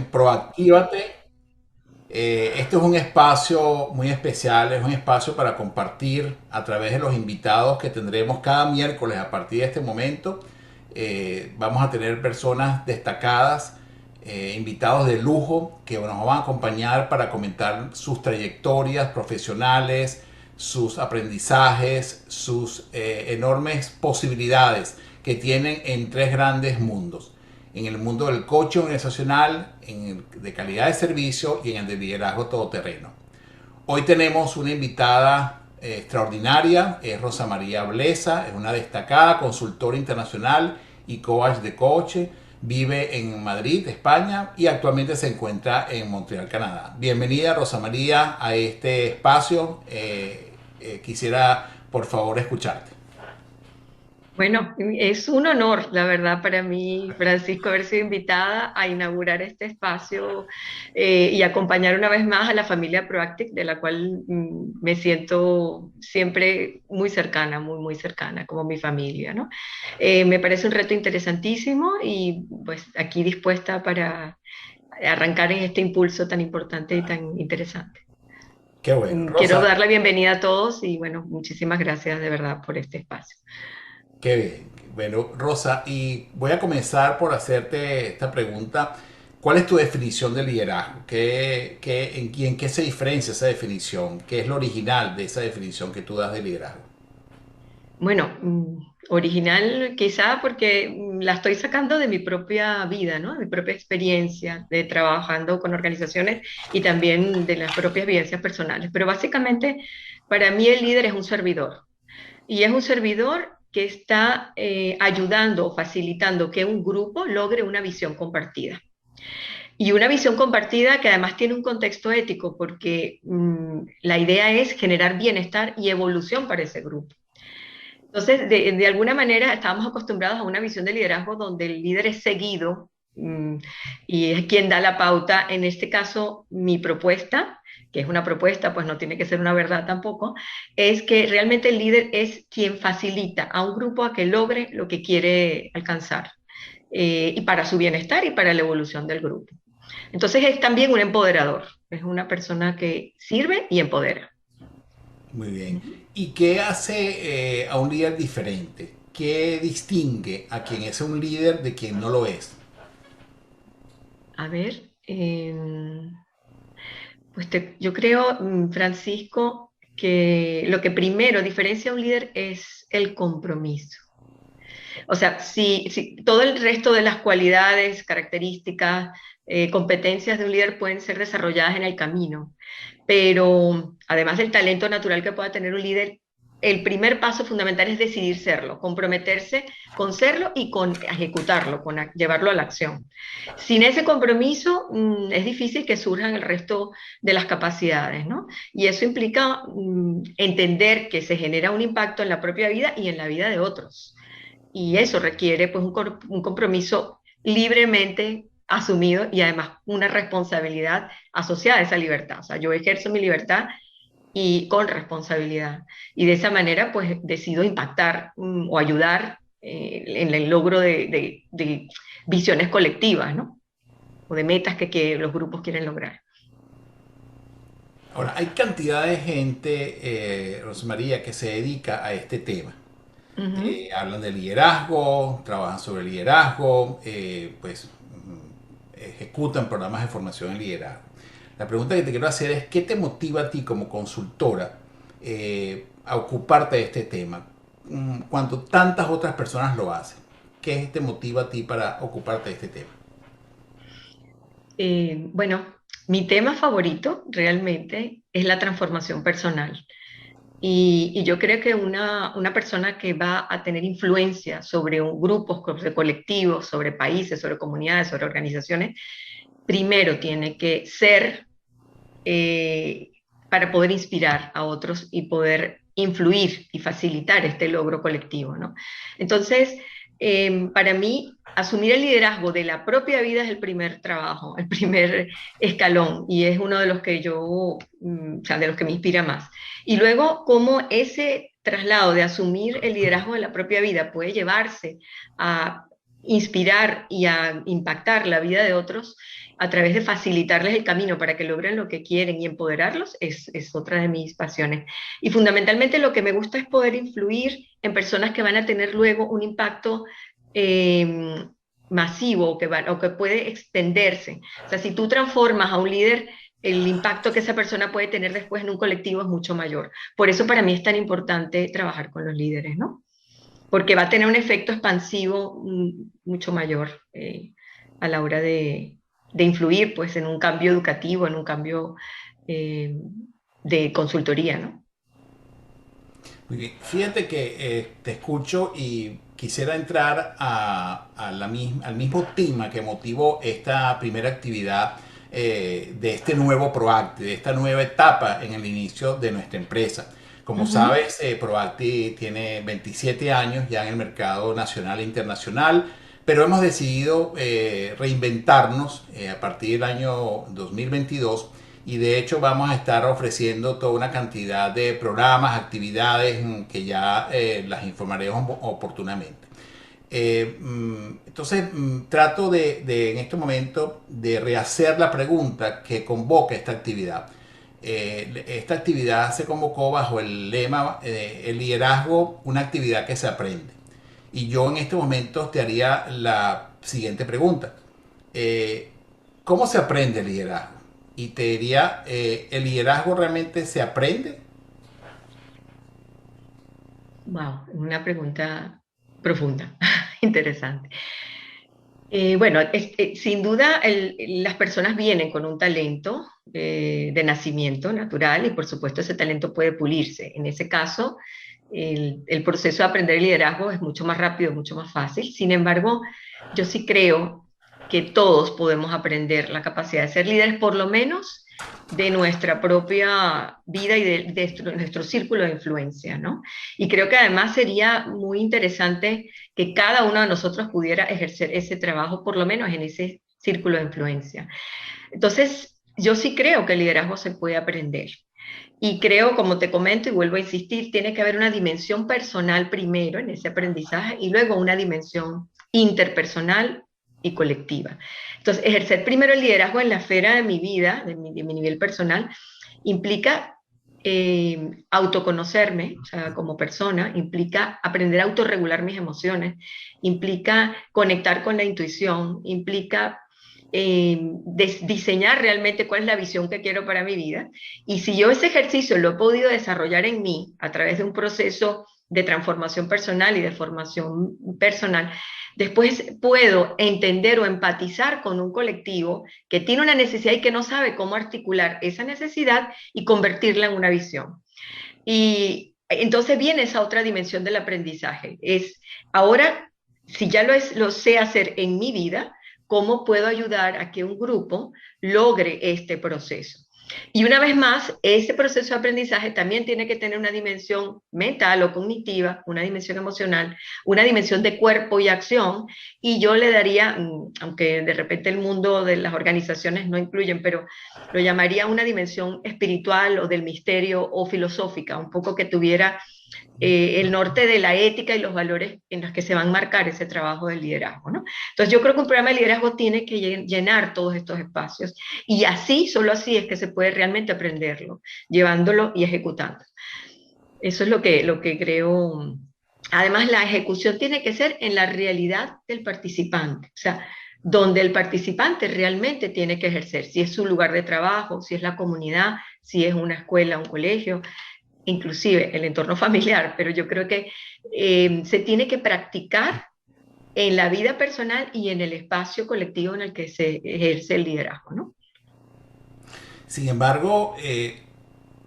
Proactívate. Este es un espacio muy especial, es un espacio para compartir a través de los invitados que tendremos cada miércoles a partir de este momento. Vamos a tener personas destacadas, invitados de lujo que nos van a acompañar para comentar sus trayectorias profesionales, sus aprendizajes, sus enormes posibilidades que tienen en tres grandes mundos: en el mundo del coaching organizacional, en el de calidad de servicio y en el de liderazgo todoterreno. Hoy tenemos una invitada extraordinaria, es Rosa María Blesa, es una destacada consultora internacional y coach de coche, vive en Madrid, España, y actualmente se encuentra en Montreal, Canadá. Bienvenida, Rosa María, a este espacio. Quisiera, por favor, escucharte. Bueno, es un honor, la verdad, para mí, Francisco, haber sido invitada a inaugurar este espacio y acompañar una vez más a la familia Proactic, de la cual me siento siempre muy cercana, muy cercana, como mi familia, ¿no? Me parece un reto interesantísimo y pues aquí dispuesta para arrancar en este impulso tan importante y tan interesante. Qué bueno, Quiero Rosa. dar la bienvenida a todos y bueno, muchísimas gracias de verdad por este espacio. Qué bien. Bueno, Rosa, y voy a comenzar por hacerte esta pregunta. ¿Cuál es tu definición de liderazgo? ¿En qué se diferencia esa definición? ¿Qué es lo original de esa definición que tú das de liderazgo? Bueno, original quizá porque la estoy sacando de mi propia vida, ¿no? De mi propia experiencia de trabajando con organizaciones y también de las propias vivencias personales. Pero básicamente, para mí el líder es un servidor y es un servidor que está ayudando o facilitando que un grupo logre una visión compartida. Y una visión compartida que además tiene un contexto ético, porque la idea es generar bienestar y evolución para ese grupo. Entonces, de alguna manera estábamos acostumbrados a una visión de liderazgo donde el líder es seguido y es quien da la pauta. En este caso, mi propuesta, que es una propuesta, pues no tiene que ser una verdad tampoco, es que realmente el líder es quien facilita a un grupo a que logre lo que quiere alcanzar y para su bienestar y para la evolución del grupo. Entonces es también un empoderador, es una persona que sirve y empodera. Muy bien. Ujú. ¿Y qué hace a un líder diferente? ¿Qué distingue a quien es un líder de quien no lo es? A ver, pues yo creo, Francisco, que lo que primero diferencia a un líder es el compromiso. O sea, si todo el resto de las cualidades, características, competencias de un líder pueden ser desarrolladas en el camino, pero además del talento natural que pueda tener un líder, el primer paso fundamental es decidir serlo, comprometerse con serlo y con ejecutarlo, con llevarlo a la acción. Sin ese compromiso, es difícil que surjan el resto de las capacidades, ¿no? Y eso implica entender que se genera un impacto en la propia vida y en la vida de otros. Y eso requiere pues un compromiso libremente asumido y además una responsabilidad asociada a esa libertad. O sea, yo ejerzo mi libertad y con responsabilidad. Y de esa manera pues decido impactar o ayudar en el logro de visiones colectivas, ¿no? O de metas que los grupos quieren lograr. Ahora, hay cantidad de gente, Rosmaría, que se dedica a este tema. Ujú. Hablan de liderazgo, trabajan sobre liderazgo, ejecutan programas de formación en liderazgo. La pregunta que te quiero hacer es, ¿qué te motiva a ti como consultora a ocuparte de este tema? Cuando tantas otras personas lo hacen, ¿qué te motiva a ti para ocuparte de este tema? Bueno, mi tema favorito realmente es la transformación personal. Y yo creo que una persona que va a tener influencia sobre un grupos, sobre colectivos, sobre países, sobre comunidades, sobre organizaciones, primero tiene que ser eh, para poder inspirar a otros y poder influir y facilitar este logro colectivo, ¿no? Entonces, para mí, asumir el liderazgo de la propia vida es el primer trabajo, el primer escalón, y es uno de los que o sea, de los que me inspira más. Y luego, cómo ese traslado de asumir el liderazgo de la propia vida puede llevarse a inspirar y a impactar la vida de otros a través de facilitarles el camino para que logren lo que quieren y empoderarlos es otra de mis pasiones. Y fundamentalmente lo que me gusta es poder influir en personas que van a tener luego un impacto eh, masivo o que puede extenderse. O sea, si tú transformas a un líder, el impacto que esa persona puede tener después en un colectivo es mucho mayor. Por eso para mí es tan importante trabajar con los líderes, ¿no? Porque va a tener un efecto expansivo mucho mayor a la hora de influir pues, en un cambio educativo, en un cambio eh, de consultoría, ¿no? Muy bien. Fíjate que te escucho y quisiera entrar al mismo tema que motivó esta primera actividad de este nuevo Proacti, de esta nueva etapa en el inicio de nuestra empresa. Como Ujú. sabes, Proacti tiene 27 años ya en el mercado nacional e internacional, pero hemos decidido reinventarnos a partir del año 2022 y de hecho vamos a estar ofreciendo toda una cantidad de programas, actividades que ya las informaremos oportunamente. Entonces trato en este momento de rehacer la pregunta que convoca esta actividad. Esta actividad se convocó bajo el lema el liderazgo, una actividad que se aprende. Y yo en este momento te haría la siguiente pregunta. Eh, ¿Cómo se aprende el liderazgo? Y te diría, ¿el liderazgo realmente se aprende? Wow, una pregunta profunda, interesante. Bueno, sin duda las personas vienen con un talento de nacimiento natural y por supuesto ese talento puede pulirse. En ese caso, el proceso de aprender liderazgo es mucho más rápido, mucho más fácil. Sin embargo, yo sí creo que todos podemos aprender la capacidad de ser líderes, por lo menos de nuestra propia vida y de nuestro círculo de influencia, ¿no? Y creo que además sería muy interesante que cada uno de nosotros pudiera ejercer ese trabajo, por lo menos en ese círculo de influencia. Entonces, yo sí creo que el liderazgo se puede aprender. Y creo, como te comento y vuelvo a insistir, tiene que haber una dimensión personal primero en ese aprendizaje y luego una dimensión interpersonal y colectiva. Entonces, ejercer primero el liderazgo en la esfera de mi vida, de mi nivel personal, implica autoconocerme, o sea, como persona, implica aprender a autorregular mis emociones, implica conectar con la intuición, implica diseñar realmente cuál es la visión que quiero para mi vida. Y si yo ese ejercicio lo he podido desarrollar en mí a través de un proceso de transformación personal y de formación personal, después puedo entender o empatizar con un colectivo que tiene una necesidad y que no sabe cómo articular esa necesidad y convertirla en una visión. Y entonces viene esa otra dimensión del aprendizaje. Es ahora, si ya lo sé hacer en mi vida, ¿cómo puedo ayudar a que un grupo logre este proceso? Y una vez más, ese proceso de aprendizaje también tiene que tener una dimensión mental o cognitiva, una dimensión emocional, una dimensión de cuerpo y acción, y yo le daría, aunque de repente el mundo de las organizaciones no incluyen, pero lo llamaría una dimensión espiritual o del misterio o filosófica, un poco que tuviera el norte de la ética y los valores en los que se van a marcar ese trabajo del liderazgo, ¿no? Entonces yo creo que un programa de liderazgo tiene que llenar todos estos espacios y así, solo así es que se puede realmente aprenderlo, llevándolo y ejecutando. Eso es lo que creo. Además, la ejecución tiene que ser en la realidad del participante, o sea, donde el participante realmente tiene que ejercer, si es su lugar de trabajo, si es la comunidad, si es una escuela, un colegio, inclusive el entorno familiar, pero yo creo que se tiene que practicar en la vida personal y en el espacio colectivo en el que se ejerce el liderazgo, ¿no? Sin embargo,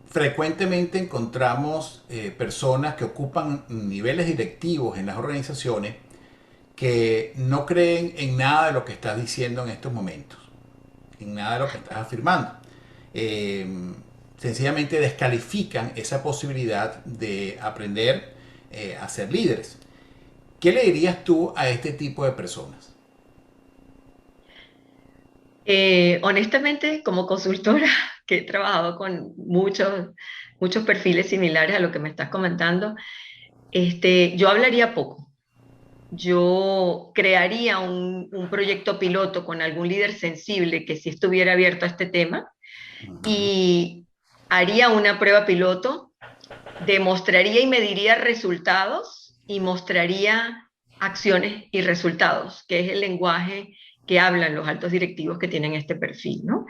frecuentemente encontramos personas que ocupan niveles directivos en las organizaciones que no creen en nada de lo que estás diciendo en estos momentos, en nada de lo que estás afirmando. Eh, Sencillamente descalifican esa posibilidad de aprender a ser líderes. ¿Qué le dirías tú a este tipo de personas? Honestamente, como consultora, que he trabajado con muchos perfiles similares a lo que me estás comentando, yo hablaría poco. yo crearía un proyecto piloto con algún líder sensible que sí estuviera abierto a este tema Ujú. y haría una prueba piloto, demostraría y mediría resultados y mostraría acciones y resultados, que es el lenguaje que hablan los altos directivos que tienen este perfil, ¿no?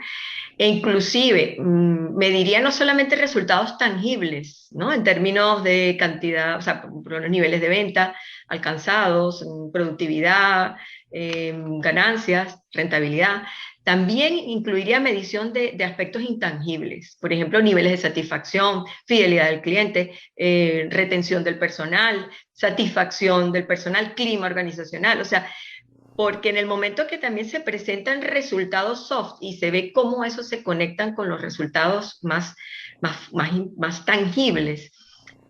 E inclusive mediría no solamente resultados tangibles, ¿no? En términos de cantidad, o sea, por los niveles de venta alcanzados, productividad, ganancias, rentabilidad. También incluiría medición de aspectos intangibles, por ejemplo, niveles de satisfacción, fidelidad del cliente, retención del personal, satisfacción del personal, clima organizacional, o sea, porque en el momento que también se presentan resultados soft y se ve cómo eso se conectan con los resultados más tangibles,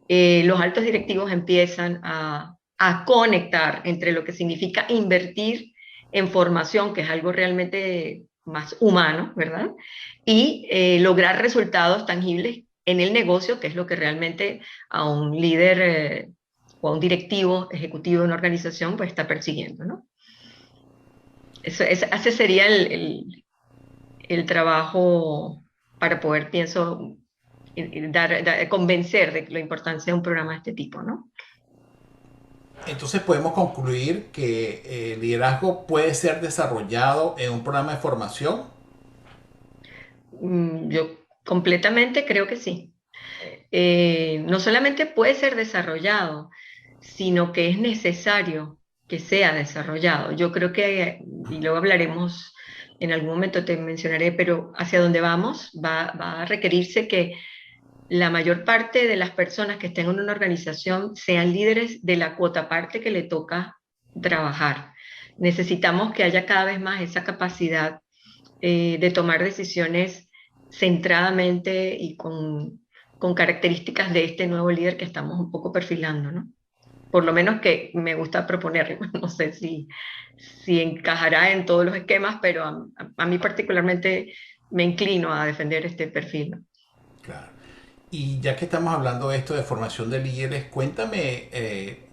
los altos directivos empiezan a conectar entre lo que significa invertir en formación, que es algo realmente más humano, ¿verdad? Y lograr resultados tangibles en el negocio, que es lo que realmente a un líder o a un directivo ejecutivo de una organización pues está persiguiendo, ¿no? Ese sería el trabajo para poder, pienso, convencer de la importancia de un programa de este tipo, ¿no? Entonces podemos concluir que el liderazgo puede ser desarrollado en un programa de formación. Yo completamente creo que sí. No solamente puede ser desarrollado, sino que es necesario que sea desarrollado. Yo creo que, y luego hablaremos, en algún momento te mencionaré, pero hacia dónde vamos va a requerirse que la mayor parte de las personas que estén en una organización sean líderes de la cuota parte que le toca trabajar. Necesitamos que haya cada vez más esa capacidad de tomar decisiones centradamente y con características de este nuevo líder que estamos un poco perfilando, ¿no? Por lo menos que me gusta proponer, no sé si encajará en todos los esquemas, pero a mí particularmente me inclino a defender este perfil, ¿no? Claro. Y ya que estamos hablando de esto de formación de líderes, cuéntame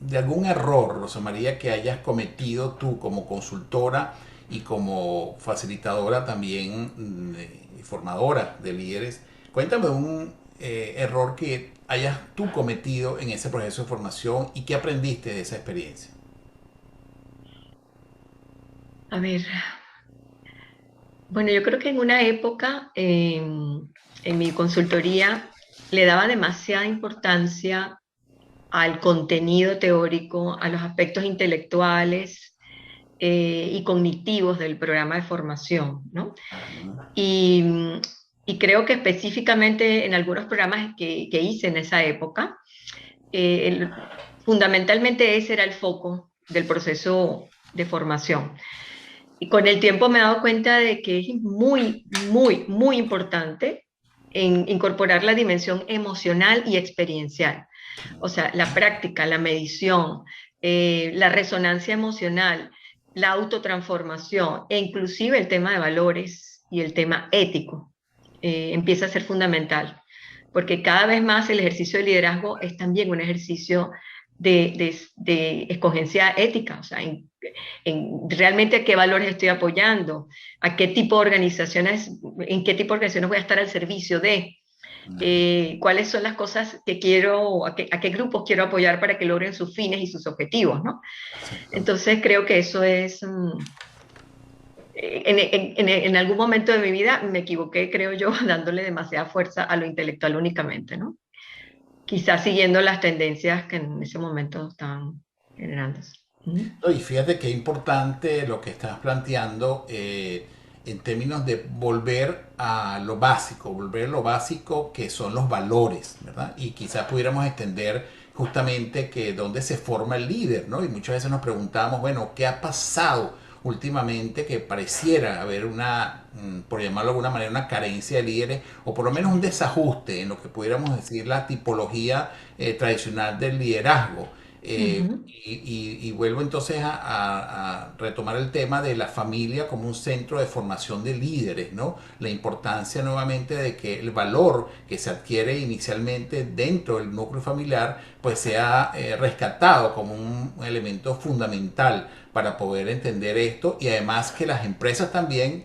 de algún error, Rosa María, que hayas cometido tú como consultora y como facilitadora también y formadora de líderes. Cuéntame un error que hayas tú cometido en ese proceso de formación y qué aprendiste de esa experiencia. A ver, bueno, yo creo que en una época en mi consultoría le daba demasiada importancia al contenido teórico, a los aspectos intelectuales y cognitivos del programa de formación, ¿no? Y, y creo que específicamente en algunos programas que hice en esa época, fundamentalmente ese era el foco del proceso de formación. Y con el tiempo me he dado cuenta de que es muy importante incorporar la dimensión emocional y experiencial. O sea, la práctica, la medición, la resonancia emocional, la autotransformación e inclusive el tema de valores y el tema ético empieza a ser fundamental, porque cada vez más el ejercicio de liderazgo es también un ejercicio de escogencia ética, o sea, realmente a qué valores estoy apoyando, a qué tipo de organizaciones, en qué tipo de organizaciones voy a estar al servicio de, cuáles son las cosas que quiero, a qué grupos quiero apoyar para que logren sus fines y sus objetivos, ¿no? Entonces creo que eso es, en algún momento de mi vida me equivoqué, creo yo, dándole demasiada fuerza a lo intelectual únicamente, ¿no? Quizás siguiendo las tendencias que en ese momento estaban generándose. ¿Mm? No, y fíjate qué importante lo que estás planteando en términos de volver a lo básico que son los valores, ¿verdad? Y quizás pudiéramos extender justamente que dónde se forma el líder, ¿no? Y muchas veces nos preguntamos, bueno, ¿qué ha pasado últimamente que pareciera haber una, por llamarlo de alguna manera, una carencia de líderes o por lo menos un desajuste en lo que pudiéramos decir la tipología tradicional del liderazgo? Ujú. Y vuelvo entonces a retomar el tema de la familia como un centro de formación de líderes, ¿no? La importancia nuevamente de que el valor que se adquiere inicialmente dentro del núcleo familiar pues sea rescatado como un elemento fundamental para poder entender esto, y además que las empresas también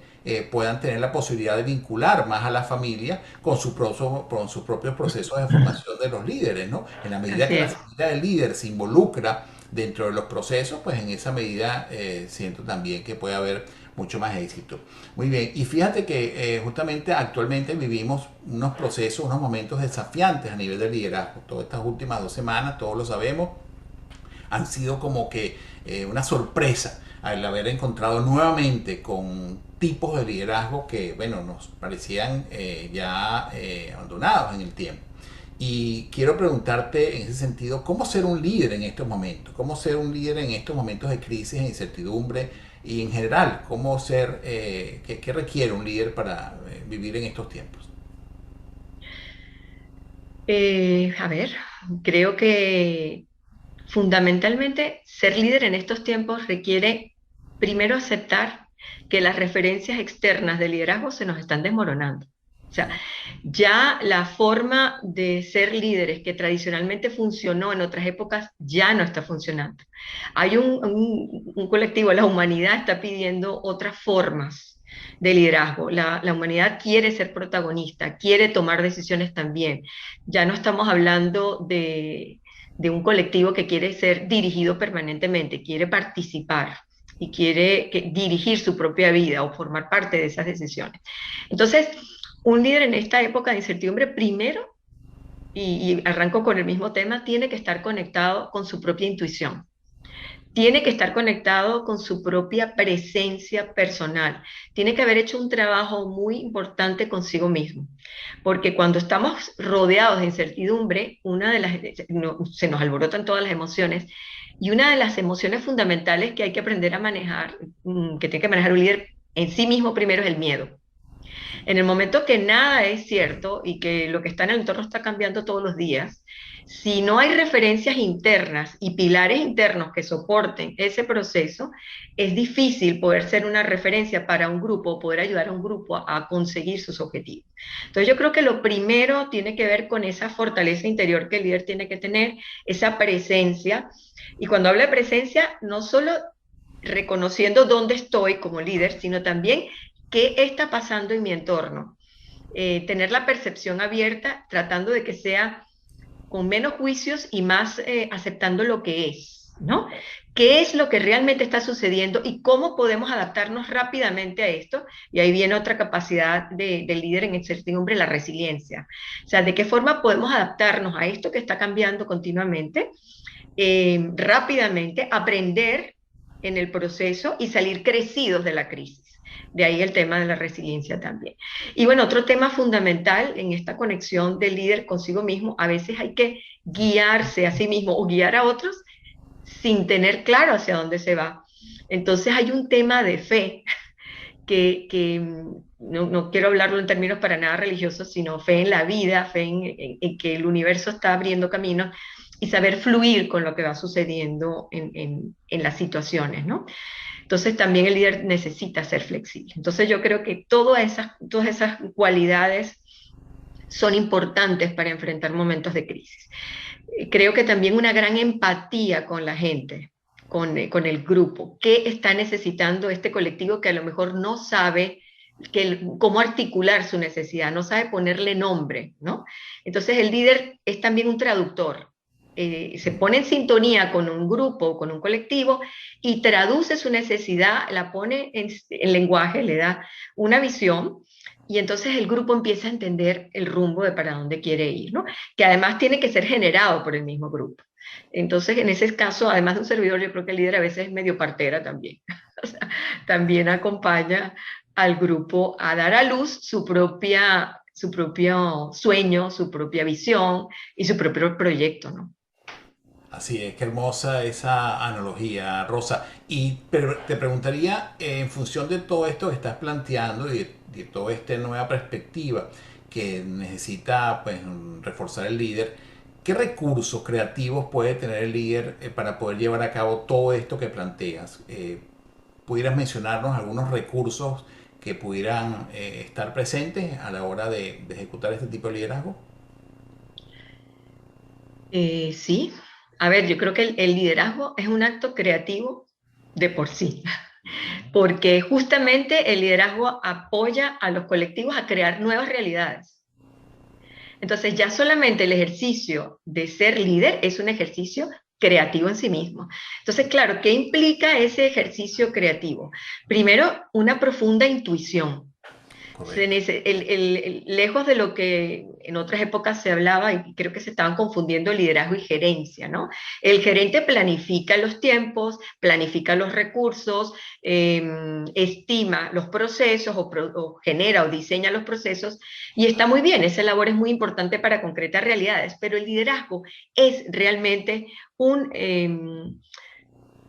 puedan tener la posibilidad de vincular más a la familia con sus propios procesos de formación de los líderes, ¿no? En la medida Así que la es. familia del líder se involucra dentro de los procesos, pues en esa medida siento también que puede haber mucho más éxito. Muy bien, y fíjate que justamente actualmente vivimos unos procesos, unos momentos desafiantes a nivel de liderazgo. Todas estas últimas 2 semanas, todos lo sabemos, han sido como que una sorpresa al haber encontrado nuevamente con tipos de liderazgo que, bueno, nos parecían ya abandonados en el tiempo. Y quiero preguntarte en ese sentido, ¿cómo ser un líder en estos momentos? ¿Cómo ser un líder en estos momentos de crisis e incertidumbre? Y en general, ¿cómo ser, qué requiere un líder para vivir en estos tiempos? A ver, creo que fundamentalmente ser líder en estos tiempos requiere primero aceptar que las referencias externas de liderazgo se nos están desmoronando. O sea, ya la forma de ser líderes que tradicionalmente funcionó en otras épocas ya no está funcionando. Hay un colectivo, la humanidad está pidiendo otras formas de liderazgo. La humanidad quiere ser protagonista, quiere tomar decisiones también. Ya no estamos hablando de un colectivo que quiere ser dirigido permanentemente, quiere participar y quiere dirigir su propia vida o formar parte de esas decisiones. Entonces, un líder en esta época de incertidumbre, primero, y arranco con el mismo tema, tiene que estar conectado con su propia intuición. Tiene que estar conectado con su propia presencia personal. Tiene que haber hecho un trabajo muy importante consigo mismo. Porque cuando estamos rodeados de incertidumbre, se nos alborotan todas las emociones. Y una de las emociones fundamentales que hay que aprender a manejar, que tiene que manejar un líder en sí mismo primero, es el miedo. En el momento que nada es cierto y que lo que está en el entorno está cambiando todos los días, si no hay referencias internas y pilares internos que soporten ese proceso, es difícil poder ser una referencia para un grupo o poder ayudar a un grupo a conseguir sus objetivos. Entonces yo creo que lo primero tiene que ver con esa fortaleza interior que el líder tiene que tener, esa presencia. Y cuando hablo de presencia, no solo reconociendo dónde estoy como líder, sino también qué está pasando en mi entorno. Tener la percepción abierta, tratando de que sea con menos juicios y más aceptando lo que es, ¿no? ¿Qué es lo que realmente está sucediendo y cómo podemos adaptarnos rápidamente a esto? Y ahí viene otra capacidad del líder en incertidumbre, la resiliencia. O sea, ¿de qué forma podemos adaptarnos a esto que está cambiando continuamente, rápidamente, aprender en el proceso y salir crecidos de la crisis? De ahí el tema de la resiliencia también. Y bueno, otro tema fundamental en esta conexión del líder consigo mismo, a veces hay que guiarse a sí mismo o guiar a otros sin tener claro hacia dónde se va. Entonces hay un tema de fe que no quiero hablarlo en términos para nada religiosos, sino fe en la vida, fe en que el universo está abriendo caminos y saber fluir con lo que va sucediendo en las situaciones, ¿no? Entonces también el líder necesita ser flexible. Entonces yo creo que todas esas cualidades son importantes para enfrentar momentos de crisis. Creo que también una gran empatía con la gente, con el grupo, qué está necesitando este colectivo que a lo mejor no sabe cómo articular su necesidad, no sabe ponerle nombre, ¿no? Entonces el líder es también un traductor. Se pone en sintonía con un grupo, con un colectivo y traduce su necesidad, la pone en lenguaje, le da una visión y entonces el grupo empieza a entender el rumbo de para dónde quiere ir, ¿no? Que además tiene que ser generado por el mismo grupo. Entonces, en ese caso, además de un servidor, yo creo que el líder a veces es medio partera también. O sea, también acompaña al grupo a dar a luz su propio sueño, su propia visión y su propio proyecto, ¿no? Así es, qué hermosa esa analogía, Rosa. Y pero te preguntaría, en función de todo esto que estás planteando y de toda esta nueva perspectiva que necesita pues, reforzar el líder, ¿Qué recursos creativos puede tener el líder para poder llevar a cabo todo esto que planteas? ¿Pudieras mencionarnos algunos recursos que pudieran estar presentes a la hora de ejecutar este tipo de liderazgo? Sí, a ver, yo creo que el liderazgo es un acto creativo de por sí, porque justamente el liderazgo apoya a los colectivos a crear nuevas realidades. Entonces ya solamente el ejercicio de ser líder es un ejercicio creativo en sí mismo. Entonces, claro, ¿qué implica ese ejercicio creativo? Primero, una profunda intuición. Correcto. Lejos de lo que en otras épocas se hablaba, y creo que se estaban confundiendo liderazgo y gerencia, ¿no? El gerente planifica los tiempos, planifica los recursos, estima los procesos o genera o diseña los procesos, y está muy bien, esa labor es muy importante para concretar realidades, pero el liderazgo es realmente o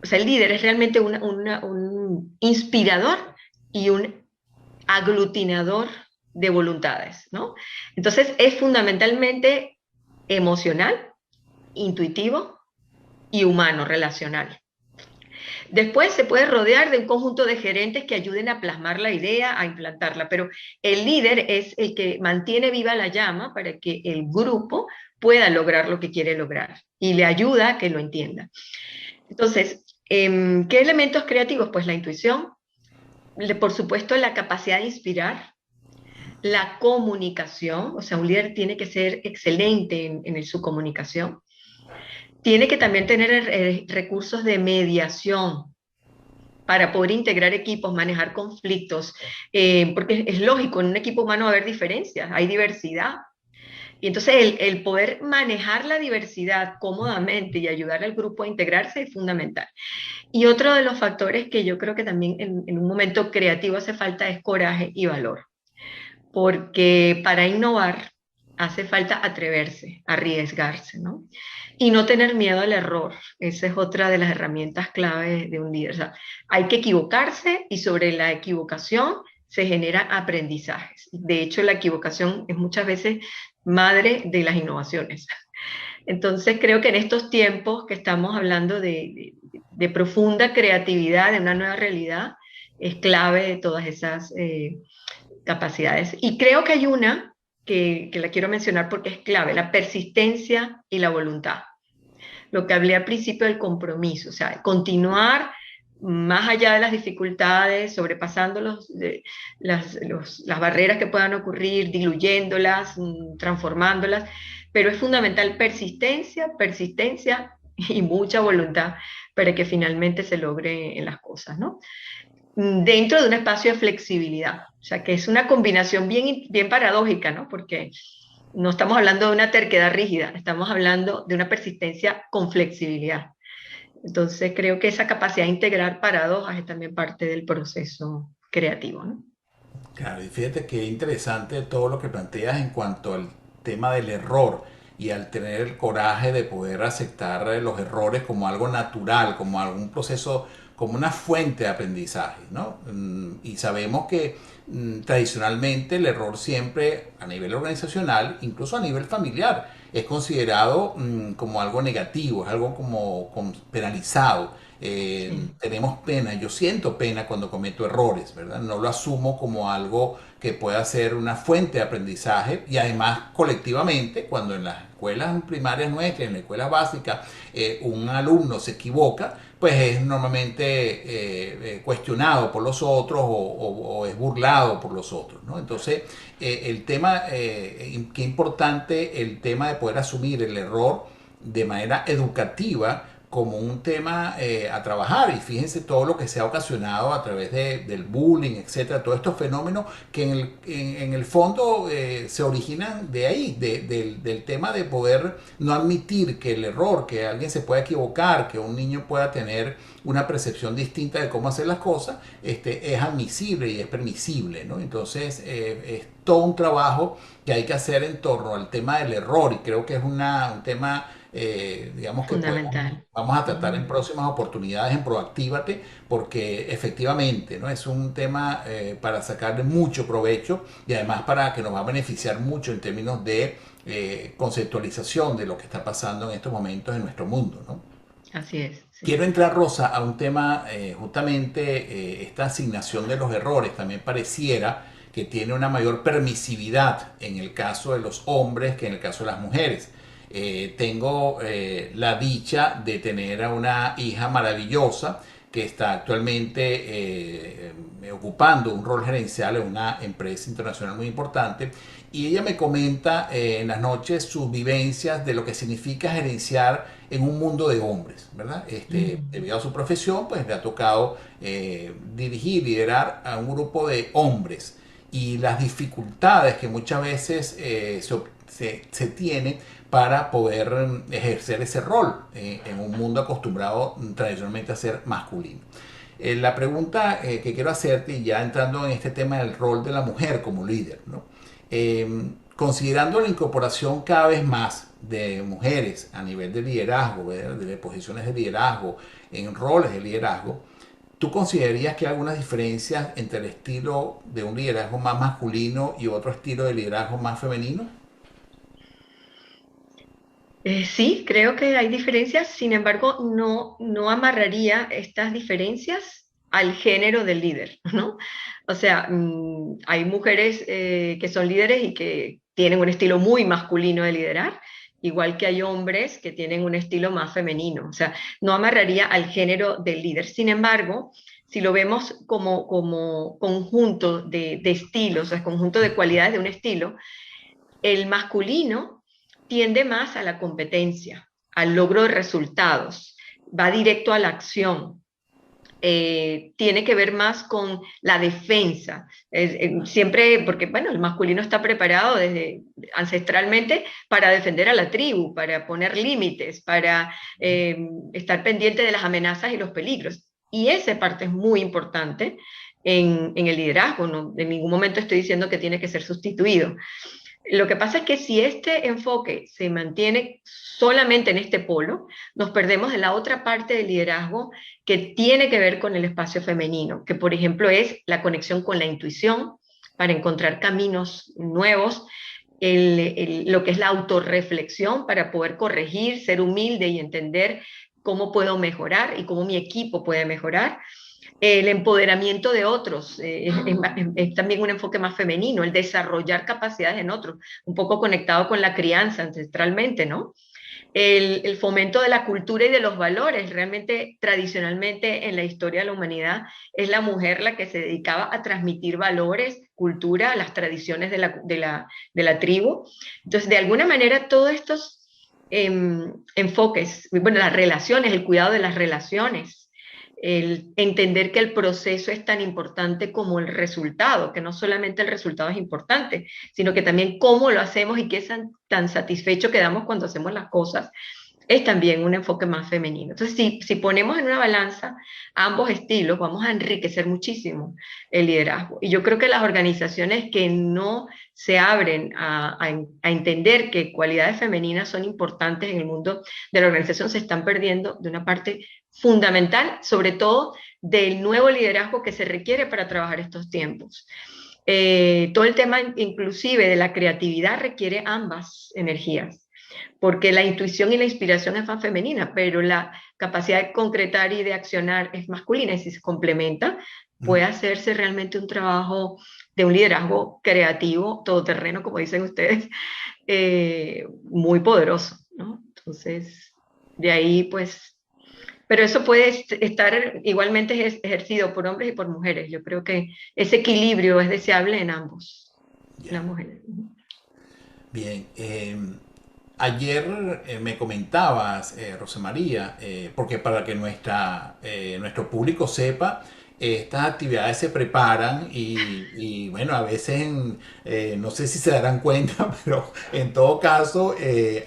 sea, el líder es realmente un inspirador y un aglutinador de voluntades, ¿no? Entonces es fundamentalmente emocional, intuitivo y humano, relacional. Después se puede rodear de un conjunto de gerentes que ayuden a plasmar la idea, a implantarla, pero el líder es el que mantiene viva la llama para que el grupo pueda lograr lo que quiere lograr y le ayuda a que lo entienda. Entonces, ¿qué elementos creativos? Pues la intuición, por supuesto la capacidad de inspirar, la comunicación, o sea, un líder tiene que ser excelente en su comunicación. Tiene que también tener recursos de mediación para poder integrar equipos, manejar conflictos, porque es lógico, en un equipo humano va a haber diferencias, hay diversidad. Y entonces el poder manejar la diversidad cómodamente y ayudar al grupo a integrarse es fundamental. Y otro de los factores que yo creo que también en un momento creativo hace falta es coraje y valor, porque para innovar hace falta atreverse, arriesgarse, ¿no? Y no tener miedo al error. Esa es otra de las herramientas clave de un líder. O sea, hay que equivocarse y sobre la equivocación se generan aprendizajes. De hecho, la equivocación es muchas veces madre de las innovaciones. Entonces, creo que en estos tiempos que estamos hablando de profunda creatividad, de una nueva realidad, es clave todas esas capacidades. Y creo que hay una que la quiero mencionar porque es clave, la persistencia y la voluntad. Lo que hablé al principio del compromiso, o sea, continuar más allá de las dificultades, sobrepasando las barreras que puedan ocurrir, diluyéndolas, transformándolas, pero es fundamental persistencia, persistencia y mucha voluntad para que finalmente se logre en las cosas, ¿no? Dentro de un espacio de flexibilidad. O sea, que es una combinación bien paradójica, ¿no? Porque no estamos hablando de una terquedad rígida, estamos hablando de una persistencia con flexibilidad. Entonces, creo que esa capacidad de integrar paradojas es también parte del proceso creativo, ¿no? Claro, y fíjate qué interesante todo lo que planteas en cuanto al tema del error y al tener el coraje de poder aceptar los errores como algo natural, como algún proceso, como una fuente de aprendizaje, ¿no? Y sabemos que tradicionalmente el error siempre a nivel organizacional, incluso a nivel familiar, es considerado como algo negativo, es algo como penalizado. Sí. Tenemos pena, yo siento pena cuando cometo errores, ¿verdad? No lo asumo como algo que pueda ser una fuente de aprendizaje y además colectivamente, cuando en las escuelas primarias nuestras, en las escuelas básicas, un alumno se equivoca, pues es normalmente cuestionado por los otros o es burlado por los otros, ¿no? Entonces, el tema, qué importante el tema de poder asumir el error de manera educativa como un tema a trabajar y fíjense todo lo que se ha ocasionado a través del bullying, etcétera, todos estos fenómenos que en el fondo se originan de ahí, del tema de poder no admitir que el error, que alguien se pueda equivocar, que un niño pueda tener una percepción distinta de cómo hacer las cosas, es admisible y es permisible, ¿no? Entonces es todo un trabajo que hay que hacer en torno al tema del error y creo que es un tema digamos que Fundamental. vamos a tratar en Ujú. próximas oportunidades en Proactívate, porque efectivamente, ¿no? Es un tema para sacarle mucho provecho y además para que nos va a beneficiar mucho en términos de conceptualización de lo que está pasando en estos momentos en nuestro mundo, ¿no? Así es, Quiero sí. entrar, Rosa, a un tema, justamente esta asignación de los errores también pareciera que tiene una mayor permisividad en el caso de los hombres que en el caso de las mujeres. Tengo la dicha de tener a una hija maravillosa que está actualmente ocupando un rol gerencial en una empresa internacional muy importante, y ella me comenta en las noches sus vivencias de lo que significa gerenciar en un mundo de hombres, ¿verdad? Mm. Debido a su profesión, pues le ha tocado dirigir, liderar a un grupo de hombres, y las dificultades que muchas veces se tiene para poder ejercer ese rol en un mundo acostumbrado tradicionalmente a ser masculino. La pregunta que quiero hacerte, ya entrando en este tema del rol de la mujer como líder, ¿no? Considerando la incorporación cada vez más de mujeres a nivel de liderazgo, ¿verdad? De posiciones de liderazgo, en roles de liderazgo, ¿tú considerarías que hay algunas diferencias entre el estilo de un liderazgo más masculino y otro estilo de liderazgo más femenino? Sí, creo que hay diferencias, sin embargo, no amarraría estas diferencias al género del líder, ¿no? O sea, hay mujeres que son líderes y que tienen un estilo muy masculino de liderar, igual que hay hombres que tienen un estilo más femenino. O sea, no amarraría al género del líder. Sin embargo, si lo vemos como conjunto de estilos, o sea, conjunto de cualidades de un estilo, el masculino tiende más a la competencia, al logro de resultados, va directo a la acción, tiene que ver más con la defensa. Siempre, porque bueno, el masculino está preparado desde ancestralmente para defender a la tribu, para poner límites, para estar pendiente de las amenazas y los peligros. Y esa parte es muy importante en el liderazgo. ¿No? En ningún momento estoy diciendo que tiene que ser sustituido. Lo que pasa es que si este enfoque se mantiene solamente en este polo, nos perdemos de la otra parte del liderazgo que tiene que ver con el espacio femenino, que por ejemplo es la conexión con la intuición para encontrar caminos nuevos, lo que es la autorreflexión para poder corregir, ser humilde y entender cómo puedo mejorar y cómo mi equipo puede mejorar, el empoderamiento de otros, es también un enfoque más femenino, el desarrollar capacidades en otros, un poco conectado con la crianza ancestralmente, ¿no? El fomento de la cultura y de los valores. Realmente, tradicionalmente, en la historia de la humanidad, es la mujer la que se dedicaba a transmitir valores, cultura, las tradiciones de la tribu. Entonces, de alguna manera, todos estos enfoques, bueno, las relaciones, el cuidado de las relaciones, el entender que el proceso es tan importante como el resultado, que no solamente el resultado es importante, sino que también cómo lo hacemos y qué tan satisfecho quedamos cuando hacemos las cosas, es también un enfoque más femenino. Entonces, si ponemos en una balanza ambos estilos, vamos a enriquecer muchísimo el liderazgo. Y yo creo que las organizaciones que no se abren a entender que cualidades femeninas son importantes en el mundo de la organización se están perdiendo de una parte fundamental, sobre todo del nuevo liderazgo que se requiere para trabajar estos tiempos. Todo el tema inclusive de la creatividad requiere ambas energías, porque la intuición y la inspiración es más femenina, pero la capacidad de concretar y de accionar es masculina, y si se complementa, puede hacerse realmente un trabajo de un liderazgo creativo, todoterreno, como dicen ustedes, muy poderoso, ¿no? Entonces, de ahí pues pero eso puede estar igualmente ejercido por hombres y por mujeres. Yo creo que ese equilibrio es deseable en ambos, Ya. las mujeres. Bien. Ayer me comentabas, Rosa María, porque para que nuestro público sepa, estas actividades se preparan y, bueno, a veces no sé si se darán cuenta, pero en todo caso,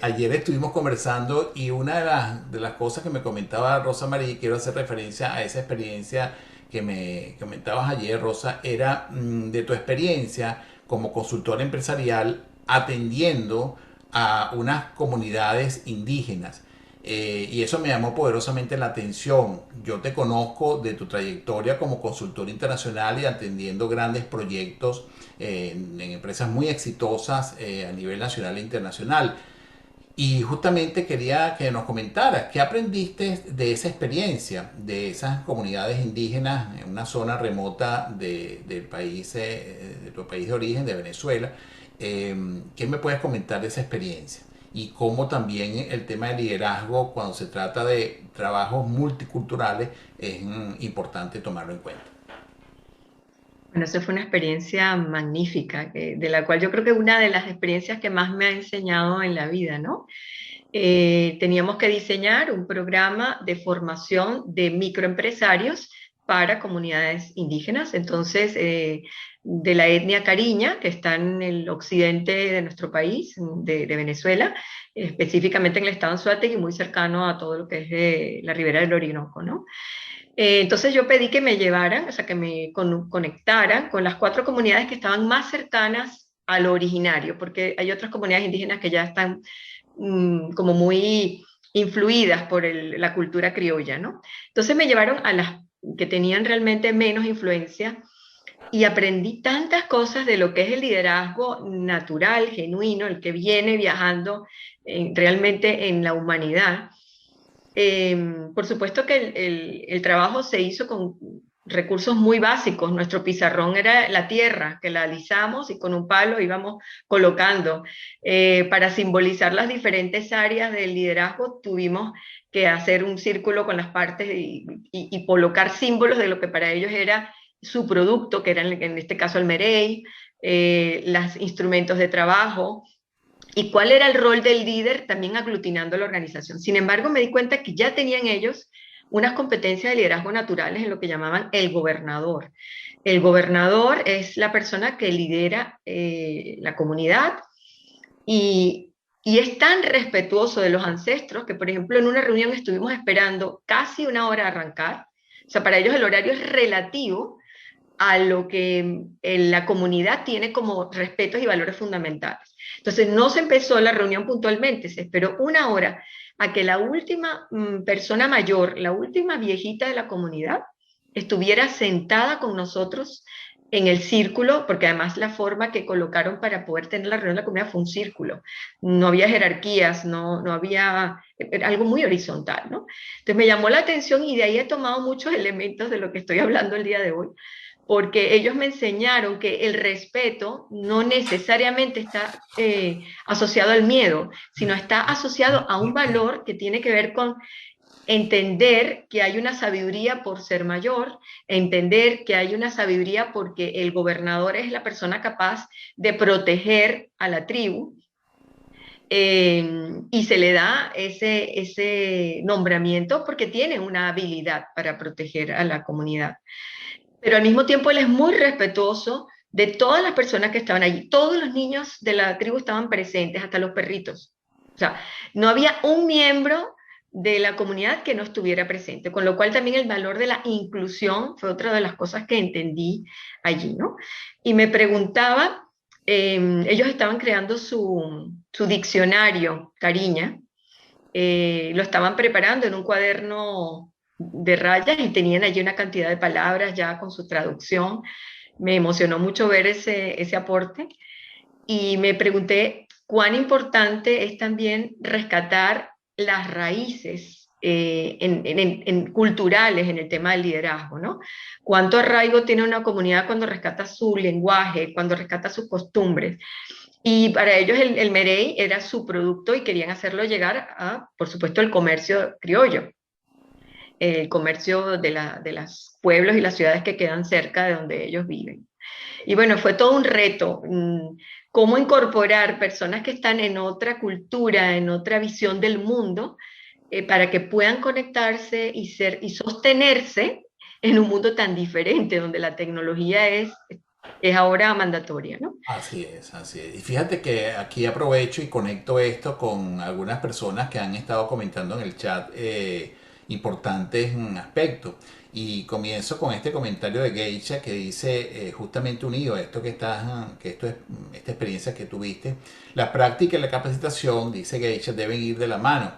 ayer estuvimos conversando y una de las cosas que me comentaba Rosa María, y quiero hacer referencia a esa experiencia que me comentabas ayer, Rosa, era de tu experiencia como consultora empresarial atendiendo a unas comunidades indígenas. Y eso me llamó poderosamente la atención. Yo te conozco de tu trayectoria como consultor internacional y atendiendo grandes proyectos en empresas muy exitosas a nivel nacional e internacional. Y justamente quería que nos comentaras qué aprendiste de esa experiencia, de esas comunidades indígenas en una zona remota del país, de tu país de origen, de Venezuela. ¿Qué me puedes comentar de esa experiencia? Y cómo también el tema de liderazgo, cuando se trata de trabajos multiculturales, es importante tomarlo en cuenta. Bueno, eso fue una experiencia magnífica, de la cual yo creo que es una de las experiencias que más me ha enseñado en la vida, ¿no? Teníamos que diseñar un programa de formación de microempresarios para comunidades indígenas, entonces de la etnia cariña, que está en el occidente de nuestro país, de Venezuela, específicamente en el estado de Anzoátegui, muy cercano a todo lo que es la ribera del Orinoco, ¿no? Entonces yo pedí que me llevaran, o sea, que me conectaran con las 4 comunidades que estaban más cercanas a lo originario, porque hay otras comunidades indígenas que ya están como muy influidas por la cultura criolla, ¿no? Entonces me llevaron a las que tenían realmente menos influencia y aprendí tantas cosas de lo que es el liderazgo natural, genuino, el que viene viajando realmente en la humanidad. Por supuesto que el trabajo se hizo con recursos muy básicos. Nuestro pizarrón era la tierra, que la alisamos y con un palo íbamos colocando. Para simbolizar las diferentes áreas del liderazgo tuvimos que hacer un círculo con las partes y colocar símbolos de lo que para ellos era su producto, que era en este caso el merey, los instrumentos de trabajo, y cuál era el rol del líder también aglutinando la organización. Sin embargo, me di cuenta que ya tenían ellos unas competencias de liderazgo naturales en lo que llamaban el gobernador. El gobernador es la persona que lidera la comunidad y es tan respetuoso de los ancestros que, por ejemplo, en una reunión estuvimos esperando casi una hora a arrancar. O sea, para ellos el horario es relativo a lo que la comunidad tiene como respetos y valores fundamentales. Entonces no se empezó la reunión puntualmente, se esperó una hora a que la última persona mayor, la última viejita de la comunidad, estuviera sentada con nosotros en el círculo, porque además la forma que colocaron para poder tener la reunión de la comunidad fue un círculo. No había jerarquías, no había, era algo muy horizontal, ¿no? Entonces me llamó la atención y de ahí he tomado muchos elementos de lo que estoy hablando el día de hoy, porque ellos me enseñaron que el respeto no necesariamente está asociado al miedo, sino está asociado a un valor que tiene que ver con entender que hay una sabiduría por ser mayor, entender que hay una sabiduría porque el gobernador es la persona capaz de proteger a la tribu, y se le da ese nombramiento porque tiene una habilidad para proteger a la comunidad. Pero al mismo tiempo él es muy respetuoso de todas las personas que estaban allí. Todos los niños de la tribu estaban presentes, hasta los perritos. O sea, no había un miembro de la comunidad que no estuviera presente, con lo cual también el valor de la inclusión fue otra de las cosas que entendí allí, ¿no? Y me preguntaba, ellos estaban creando su diccionario, Cariña, lo estaban preparando en un cuaderno de rayas y tenían allí una cantidad de palabras ya con su traducción. Me emocionó mucho ver ese aporte y me pregunté cuán importante es también rescatar las raíces culturales en el tema del liderazgo, ¿no? Cuánto arraigo tiene una comunidad cuando rescata su lenguaje, cuando rescata sus costumbres. Y para ellos el merey era su producto y querían hacerlo llegar a, por supuesto, el comercio criollo, el comercio de los pueblos y las ciudades que quedan cerca de donde ellos viven. Y bueno, fue todo un reto, cómo incorporar personas que están en otra cultura, en otra visión del mundo, para que puedan conectarse y sostenerse en un mundo tan diferente, donde la tecnología es ahora mandatoria, ¿no? Así es, así es. Y fíjate que aquí aprovecho y conecto esto con algunas personas que han estado comentando en el chat importantes aspectos. Y comienzo con este comentario de Geisha que dice, justamente unido a esto que estás, que esto es esta experiencia que tuviste, la práctica y la capacitación, dice Geisha, deben ir de la mano.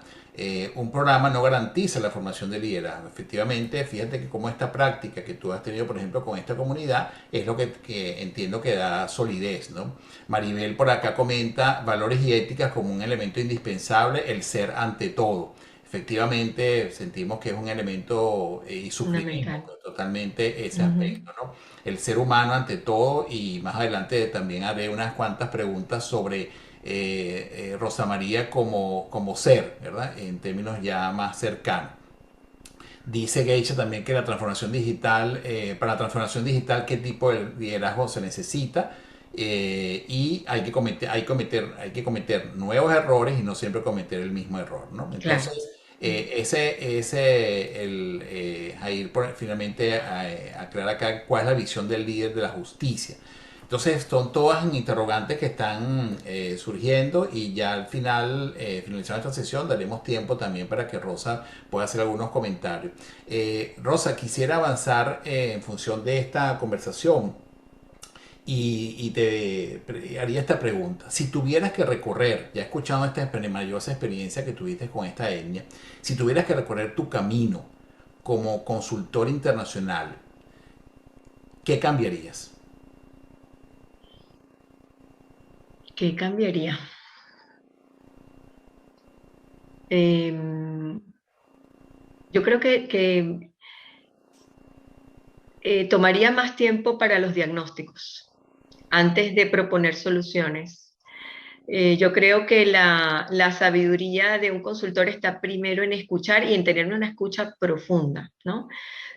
Un programa no garantiza la formación de liderazgo. Efectivamente, fíjate que como esta práctica que tú has tenido, por ejemplo, con esta comunidad, es lo que entiendo que da solidez, ¿no? Maribel por acá comenta valores y éticas como un elemento indispensable, el ser ante todo. Efectivamente, sentimos que es un elemento y suscribimos Fundamental. totalmente ese Ujú. aspecto, ¿no? El ser humano ante todo, y más adelante también haré unas cuantas preguntas sobre Rosa María como ser, ¿verdad? En términos ya más cercanos. Dice Geisha también que la transformación digital, para la transformación digital, ¿qué tipo de liderazgo se necesita? Y hay que cometer nuevos errores y no siempre cometer el mismo error, ¿no? Claro. Entonces, Mm. finalmente aclarar acá cuál es la visión del líder de la justicia. Entonces son todas interrogantes que están surgiendo y ya al final, finalizando esta sesión, daremos tiempo también para que Rosa pueda hacer algunos comentarios. Rosa, quisiera avanzar en función de esta conversación y te haría esta pregunta. Si tuvieras que recorrer, ya escuchando esta maravillosa experiencia que tuviste con esta etnia, si tuvieras que recorrer tu camino como consultor internacional, ¿qué cambiarías? ¿Qué cambiaría? Em, yo creo que tomaría más tiempo para los diagnósticos antes de proponer soluciones. Yo creo que la sabiduría de un consultor está primero en escuchar y en tener una escucha profunda, ¿no?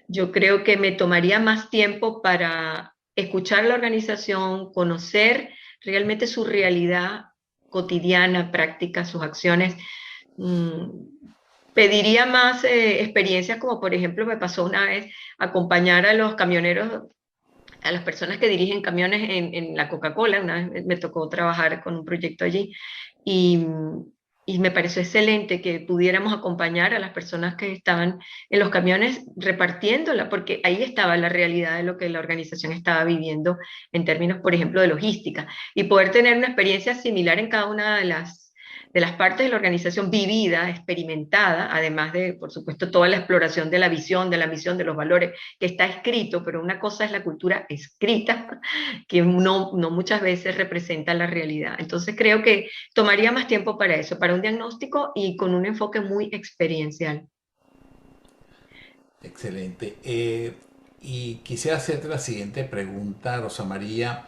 Yo creo que me tomaría más tiempo para escuchar la organización, conocer realmente su realidad cotidiana, práctica, sus acciones. Mm, Pediría más experiencias, como por ejemplo me pasó una vez acompañar a los camioneros, a las personas que dirigen camiones en la Coca-Cola. Una vez me tocó trabajar con un proyecto allí y, y me pareció excelente que pudiéramos acompañar a las personas que estaban en los camiones repartiéndola, porque ahí estaba la realidad de lo que la organización estaba viviendo en términos, por ejemplo, de logística, y poder tener una experiencia similar en cada una de las partes de la organización vivida, experimentada, además de, por supuesto, toda la exploración de la visión, de la misión, de los valores que está escrito, pero una cosa es la cultura escrita, que no muchas veces representa la realidad. Entonces creo que tomaría más tiempo para eso, para un diagnóstico y con un enfoque muy experiencial. Excelente. Y quisiera hacerte la siguiente pregunta, Rosa María.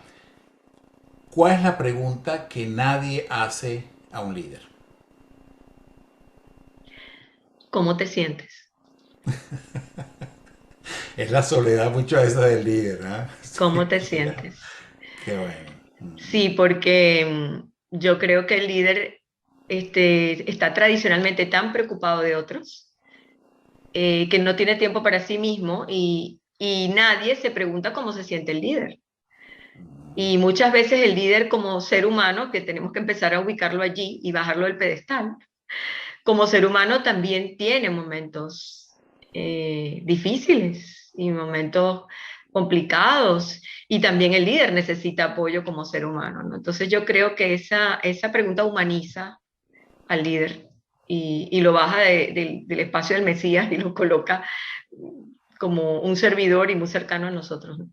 ¿Cuál es la pregunta que nadie hace a un líder? ¿Cómo te sientes? Es la soledad muchas veces del líder, ¿ah? ¿Cómo Sí, te mira, sientes? qué bueno. Sí, porque yo creo que el líder está tradicionalmente tan preocupado de otros, que no tiene tiempo para sí mismo, y nadie se pregunta cómo se siente el líder. Y muchas veces el líder como ser humano, que tenemos que empezar a ubicarlo allí y bajarlo del pedestal, como ser humano también tiene momentos difíciles y momentos complicados, y también el líder necesita apoyo como ser humano, ¿no? Entonces yo creo que esa pregunta humaniza al líder y lo baja del espacio del Mesías y lo coloca como un servidor y muy cercano a nosotros, ¿no?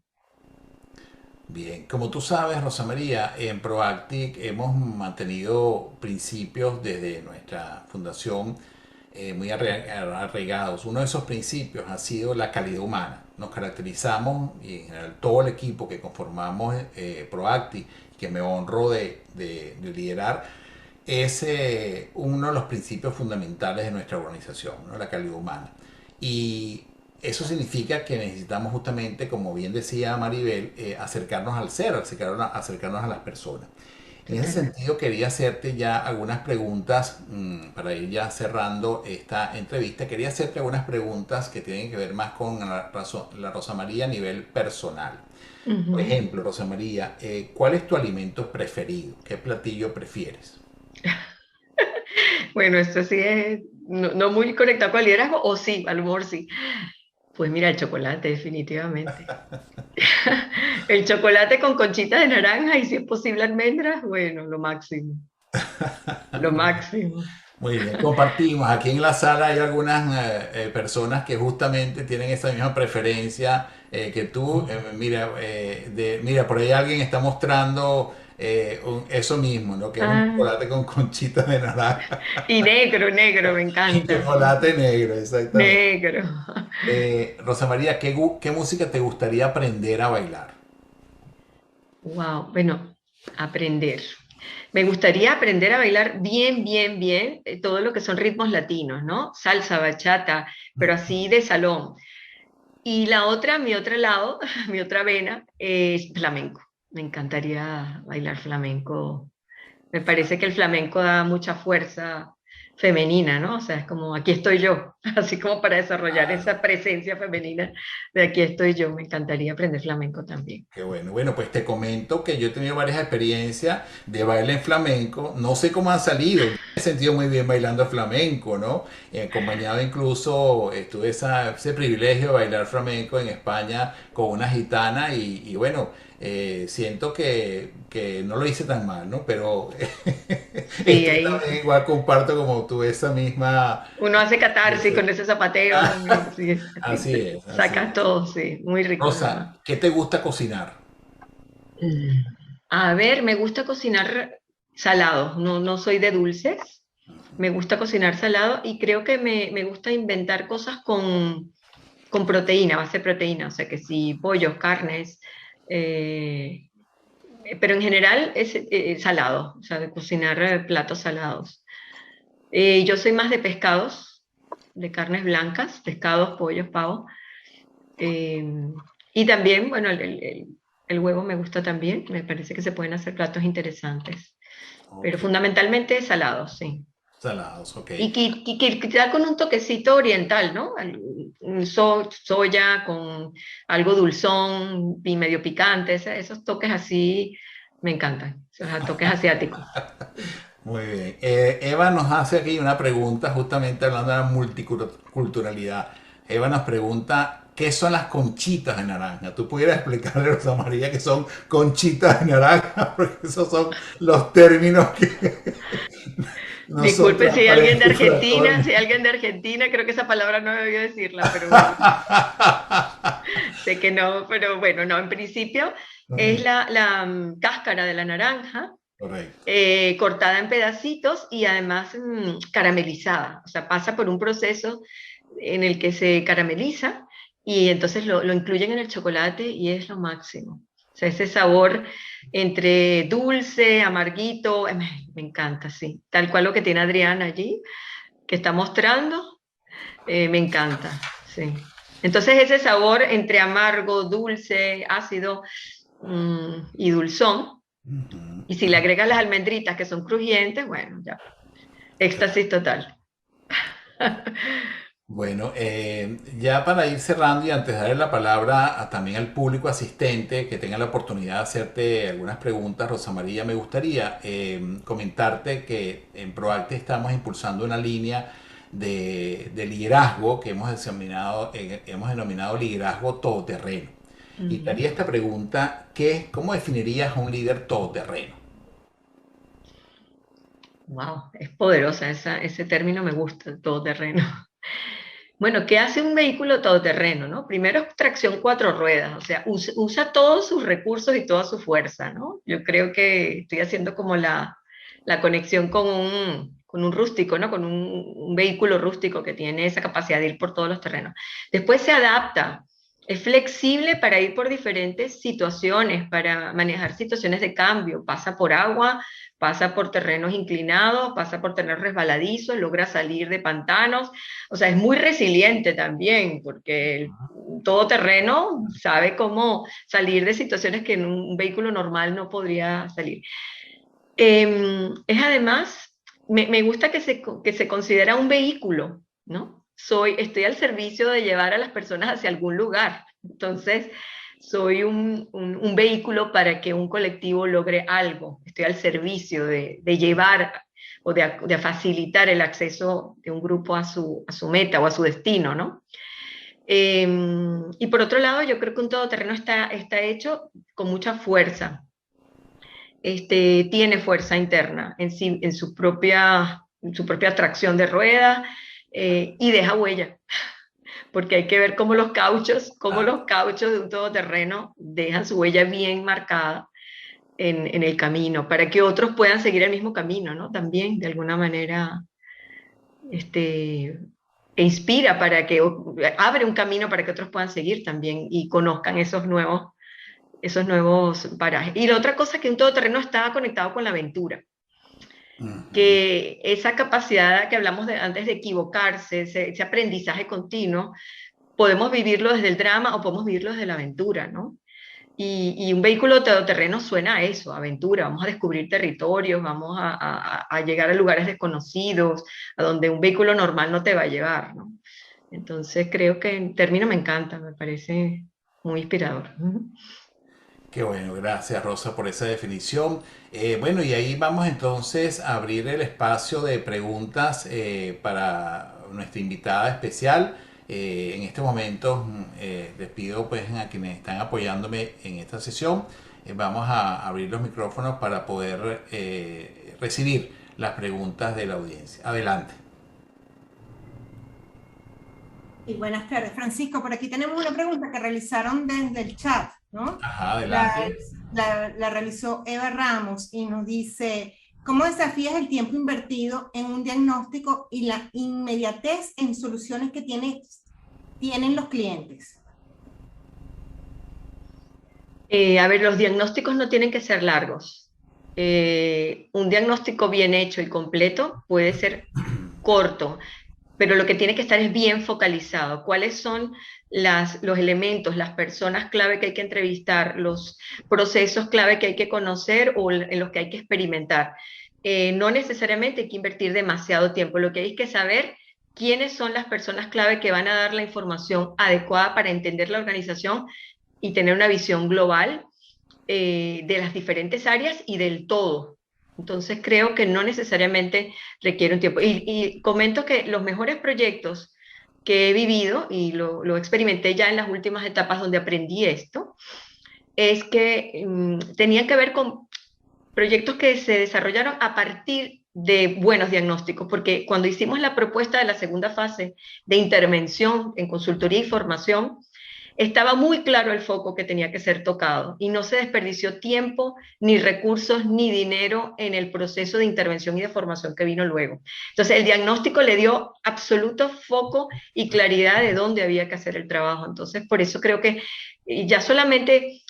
Bien, como tú sabes, Rosa María, en Proactic hemos mantenido principios desde nuestra fundación muy arraigados. Uno de esos principios ha sido la calidad humana. Nos caracterizamos, y en general todo el equipo que conformamos Proactic, que me honro de liderar, es uno de los principios fundamentales de nuestra organización, ¿no? La calidad humana. Y eso significa que necesitamos justamente, como bien decía Maribel, acercarnos al ser, acercarnos a las personas. En ese Totalmente. sentido, quería hacerte ya algunas preguntas para ir ya cerrando esta entrevista. Quería hacerte algunas preguntas que tienen que ver más con la Rosa María a nivel personal. Por Ujú. ejemplo, Rosa María, ¿cuál es tu alimento preferido? ¿Qué platillo prefieres? Bueno, esto sí es no muy conectado con el liderazgo, o sí, a lo mejor sí. Pues mira, el chocolate, definitivamente. El chocolate con conchita de naranja y si es posible almendras, bueno, lo máximo, lo máximo. Muy bien, compartimos. Aquí en la sala hay algunas personas que justamente tienen esa misma preferencia que tú. Mira, por ahí alguien está mostrando eso mismo, ¿no? Que es un Ah, chocolate con conchitas de naranja y negro, negro, me y encanta, sí. chocolate negro, exactamente. Negro. Rosa María, ¿qué música te gustaría aprender a bailar? Wow, bueno, aprender. Me gustaría aprender a bailar bien, bien, bien todo lo que son ritmos latinos, ¿no? Salsa, bachata, pero así de salón. Y la otra, mi otro lado, mi otra vena, es flamenco. Me encantaría bailar flamenco. Me parece que el flamenco da mucha fuerza femenina, ¿no? O sea, es como aquí estoy yo, así como para desarrollar esa presencia femenina de aquí estoy yo. Me encantaría aprender flamenco también. Qué bueno. Bueno, pues te comento que yo he tenido varias experiencias de baile en flamenco. No sé cómo han salido. Yo me he sentido muy bien bailando flamenco, ¿no? Acompañado incluso, tuve ese privilegio de bailar flamenco en España con una gitana y bueno, siento que no lo hice tan mal, ¿no? Pero Sí, estoy ahí también igual comparto como tú esa misma... uno hace catarsis con ese zapateo también, sí, Así es, así sacas es. todo, sí, muy rico además. Rosa, ¿qué te gusta cocinar? A ver, me gusta cocinar salado, no soy de dulces, me gusta cocinar salado y creo que me gusta inventar cosas con proteína, base de proteína, o sea que si pollos, carnes, eh, pero en general es salado, o sea, de cocinar platos salados. Yo soy más de pescados, de carnes blancas, pescados, pollos, pavo. eh, y también, bueno, el huevo me gusta también, me parece que se pueden hacer platos interesantes, pero Ok, fundamentalmente salados, sí. salados, ok. Y quizá con un toquecito oriental, ¿no? Soya con algo dulzón y medio picante, esos toques así me encantan, esos toques asiáticos. Muy bien. Eva nos hace aquí una pregunta justamente hablando de la multiculturalidad. Eva nos pregunta, ¿qué son las conchitas de naranja? ¿Tú pudieras explicarle a Rosa María qué son conchitas de naranja? Porque esos son los términos que Disculpe nosotros si hay alguien de aparentemente para todo el Argentina, si hay mundo. alguien de Argentina, creo que esa palabra no debió decirla, pero bueno, sé que no, pero bueno, no, en principio es la cáscara de la naranja Correcto. cortada en pedacitos y además caramelizada, o sea, pasa por un proceso en el que se carameliza y entonces lo incluyen en el chocolate y es lo máximo. O sea, ese sabor entre dulce, amarguito, me encanta, sí. Tal cual lo que tiene Adriana allí, que está mostrando, me encanta, sí. Entonces ese sabor entre amargo, dulce, ácido y dulzón, Ujú. y si le agregas las almendritas que son crujientes, bueno, ya, éxtasis total. Bueno, ya para ir cerrando y antes de darle la palabra también al público asistente que tenga la oportunidad de hacerte algunas preguntas, Rosa María, me gustaría comentarte que en ProActe estamos impulsando una línea de liderazgo que hemos denominado liderazgo todoterreno. Y te haría esta pregunta, ¿cómo definirías a un líder todoterreno? Wow, es poderosa ese término, me gusta, todoterreno. Bueno, ¿qué hace un vehículo todoterreno, no? Primero es tracción cuatro ruedas, o sea, usa todos sus recursos y toda su fuerza, ¿no? Yo creo que estoy haciendo como la conexión con un rústico, ¿no? Con un vehículo rústico que tiene esa capacidad de ir por todos los terrenos. Después se adapta, es flexible para ir por diferentes situaciones, para manejar situaciones de cambio, pasa por agua, pasa por terrenos inclinados, pasa por terrenos resbaladizos, logra salir de pantanos, o sea, es muy resiliente también, porque el todoterreno sabe cómo salir de situaciones que en un vehículo normal no podría salir. Es además, me gusta que se considera un vehículo, ¿no? Estoy al servicio de llevar a las personas hacia algún lugar. Entonces, soy un vehículo para que un colectivo logre algo. Estoy al servicio de llevar. de facilitar el acceso de un grupo a su meta o a su destino, ¿no? Y por otro lado, yo creo que un todoterreno está hecho con mucha fuerza. Tiene fuerza interna en, sí, en su propia tracción de rueda, y deja huella, porque hay que ver cómo los cauchos de un todoterreno dejan su huella bien marcada en el camino, para que otros puedan seguir el mismo camino, ¿no? También, de alguna manera, e inspira para que, abre un camino para que otros puedan seguir también y conozcan esos nuevos parajes. Y la otra cosa, que un todoterreno estaba conectado con la aventura, que esa capacidad que hablamos antes de equivocarse, ese aprendizaje continuo, podemos vivirlo desde el drama o podemos vivirlo desde la aventura, ¿no? Y un vehículo todoterreno suena a eso, aventura. Vamos a descubrir territorios, vamos a llegar a lugares desconocidos, a donde un vehículo normal no te va a llevar, ¿no? Entonces creo que en término me encanta, me parece muy inspirador. Qué bueno, gracias Rosa por esa definición. Bueno, y ahí vamos entonces a abrir el espacio de preguntas para nuestra invitada especial. En este momento les pido pues a quienes están apoyándome en esta sesión, vamos a abrir los micrófonos para poder recibir las preguntas de la audiencia. Adelante. Y buenas tardes, Francisco. Por aquí tenemos una pregunta que realizaron desde el chat, ¿no? Ajá, adelante. La realizó Eva Ramos y nos dice: ¿cómo desafías el tiempo invertido en un diagnóstico y la inmediatez en soluciones que tienen los clientes? A ver, los diagnósticos no tienen que ser largos. Un diagnóstico bien hecho y completo puede ser corto, pero lo que tiene que estar es bien focalizado. ¿Cuáles son los elementos, las personas clave que hay que entrevistar, los procesos clave que hay que conocer o en los que hay que experimentar? No necesariamente hay que invertir demasiado tiempo. Lo que hay que saber quiénes son las personas clave que van a dar la información adecuada para entender la organización y tener una visión global de las diferentes áreas y del todo. Entonces creo que no necesariamente requiere un tiempo. Y comento que los mejores proyectos que he vivido, y lo experimenté ya en las últimas etapas donde aprendí esto, es que tenían que ver con proyectos que se desarrollaron a partir de buenos diagnósticos, porque cuando hicimos la propuesta de la segunda fase de intervención en consultoría y formación, estaba muy claro el foco que tenía que ser tocado y no se desperdició tiempo, ni recursos, ni dinero en el proceso de intervención y de formación que vino luego. Entonces, el diagnóstico le dio absoluto foco y claridad de dónde había que hacer el trabajo. Entonces, por eso creo que ya solamente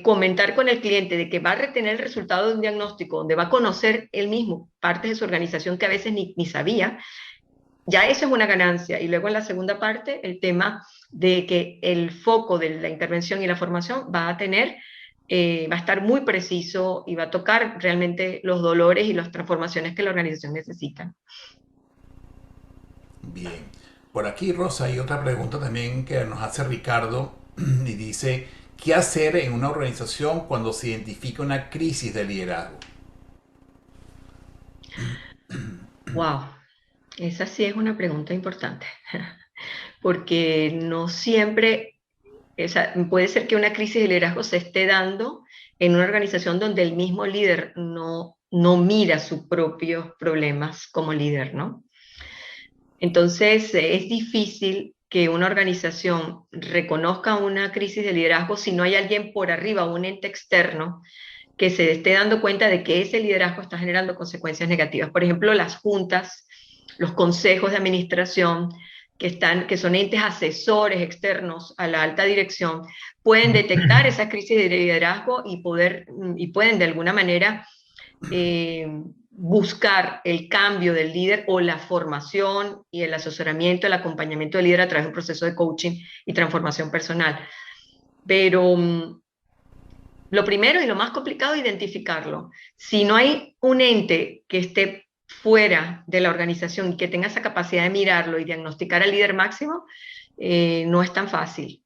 comentar con el cliente de que va a retener el resultado de un diagnóstico, donde va a conocer él mismo partes de su organización que a veces ni sabía, ya eso es una ganancia. Y luego en la segunda parte, el tema de que el foco de la intervención y la formación va a estar muy preciso y va a tocar realmente los dolores y las transformaciones que la organización necesita. Bien. Por aquí, Rosa, hay otra pregunta también que nos hace Ricardo y dice: ¿qué hacer en una organización cuando se identifica una crisis de liderazgo? Wow, esa sí es una pregunta importante, porque no siempre, o sea, puede ser que una crisis de liderazgo se esté dando en una organización donde el mismo líder no mira sus propios problemas como líder, ¿no? Entonces, es difícil que una organización reconozca una crisis de liderazgo si no hay alguien por arriba, un ente externo, que se esté dando cuenta de que ese liderazgo está generando consecuencias negativas. Por ejemplo, las juntas, los consejos de administración, que son entes asesores externos a la alta dirección, pueden detectar esa crisis de liderazgo y pueden de alguna manera buscar el cambio del líder o la formación y el asesoramiento, el acompañamiento del líder a través de un proceso de coaching y transformación personal. Pero lo primero y lo más complicado es identificarlo. Si no hay un ente que esté fuera de la organización y que tenga esa capacidad de mirarlo y diagnosticar al líder máximo, no es tan fácil.